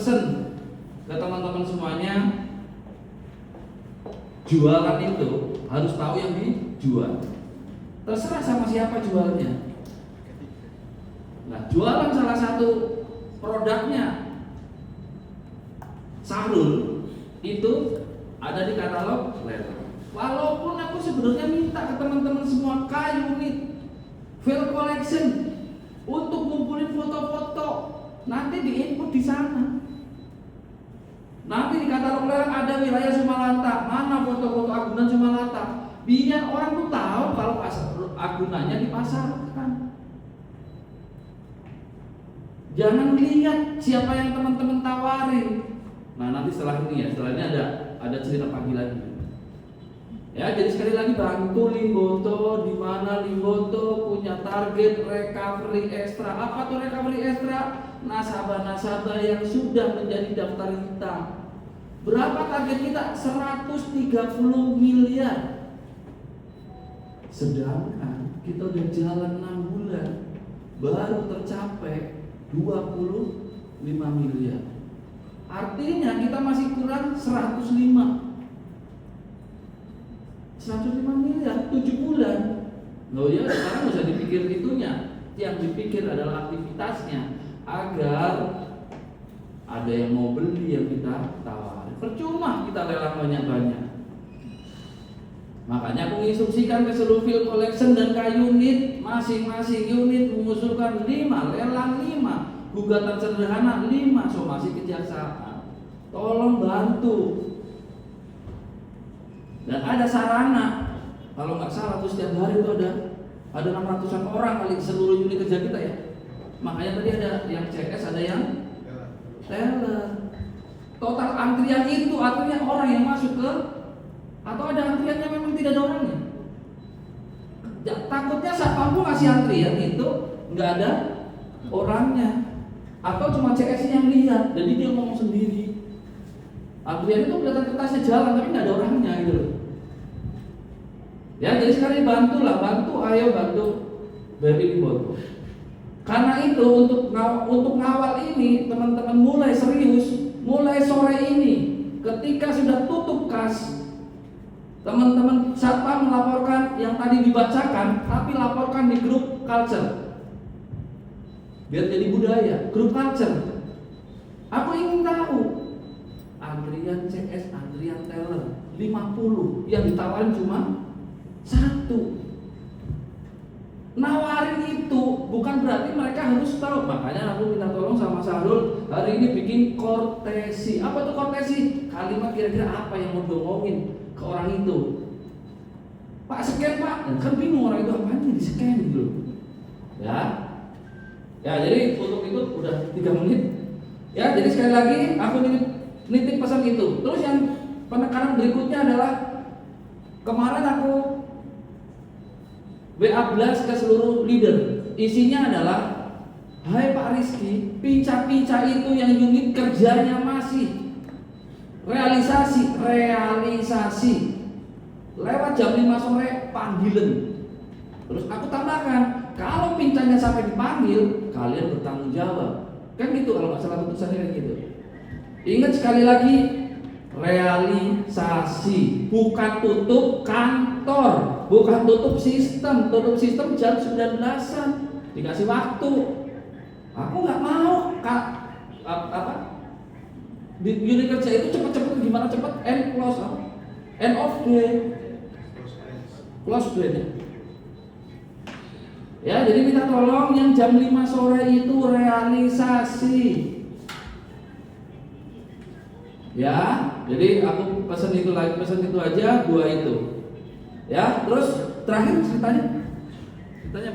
Pesen ke teman-teman semuanya, jualan itu harus tahu yang dijual. Terserah sama siapa jualnya. Nah, jualan salah satu produknya Sahrul itu ada di katalog letter. Walaupun aku sebenarnya minta ke teman-teman semua unit file collection untuk ngumpulin foto-foto, nanti diinput di sana. Nanti di katalog letter ada wilayah Sumalanta, mana foto-foto agunan Sumalanta. Biar orang tuh tahu kalau agunannya dipasarkan. Jangan lihat siapa yang teman-teman tawarin. Nah, nanti setelah ini ada cerita pagi lagi. Ya, jadi sekali lagi bantu Limboto, di mana Limboto punya target recovery ekstra. Apa tuh recovery ekstra? Nasabah-nasabah yang sudah menjadi daftar hitam. Berapa target kita? 130 miliar. Sedangkan kita udah jalan 6 bulan baru tercapai 25 miliar. Artinya kita masih kurang 105 miliar 7 bulan. Loh ya, sekarang nggak usah dipikir itunya. Yang dipikir adalah aktivitasnya, agar ada yang mau beli yang kita tawarin. Percuma kita lelang banyak-banyak. Makanya aku instruksikan ke seluruh field collection dan unit, masing-masing unit mengusulkan 5, lelang 5, gugatan sederhana 5, somasi kejaksaan. Tolong bantu. Dan ada sarana, kalau nggak salah tuh setiap hari itu ada 600-an orang kali di seluruh unit kerja kita ya. Makanya tadi ada yang CS, ada yang teller. Total antrian itu artinya orang yang masuk ke, atau ada antriannya memang tidak ada orangnya. Takutnya saat mampu ngasih antrian itu nggak ada orangnya, atau cuma CS yang lihat, jadi dia ngomong sendiri. Antrian itu kelihatan kertasnya jalan tapi nggak ada orangnya gitu loh. Ya, jadi sekali bantu BRI Limboto. Karena itu untuk ngawal ini teman-teman mulai serius, mulai sore ini ketika sudah tutup kas, teman-teman satpam melaporkan yang tadi dibacakan, tapi laporkan di grup culture. Biar jadi budaya, grup culture. Aku ingin tahu antrian CS, antrian teller 50, yang ditawarin cuma 1. Nawarin itu bukan berarti mereka harus tahu. Makanya aku minta tolong sama Sahrul hari ini bikin kortesi. Apa tuh kortesi? Kalimat kira-kira apa yang mau diomongin ke orang itu. Pak scan pak, kan bingung orang itu apaan yang di scan gitu. Ya, jadi untuk itu udah 3 menit. Ya, jadi sekali lagi aku nitip pesan itu. Terus yang penekanan berikutnya adalah kemarin aku WA blast ke seluruh leader. Isinya adalah, hai Pak Rizky, pinca-pinca itu yang unit kerjanya masih realisasi lewat jam 5 sore panggilan. Terus aku tambahkan, kalau pincanya sampai dipanggil, kalian bertanggung jawab. Kan gitu kalau nggak salah putusannya kayak gitu. Ingat sekali lagi, realisasi, bukan tutup kantor, bukan tutup sistem. Tutup sistem jam 19-an, dikasih waktu. Aku nggak mau di unit kerja itu cepet-cepet. Gimana cepet? End of day, close day. Ya, jadi minta tolong yang jam 5 sore itu realisasi. Ya, jadi aku pesan itu aja, 2 itu. Ya, terus terakhir ceritanya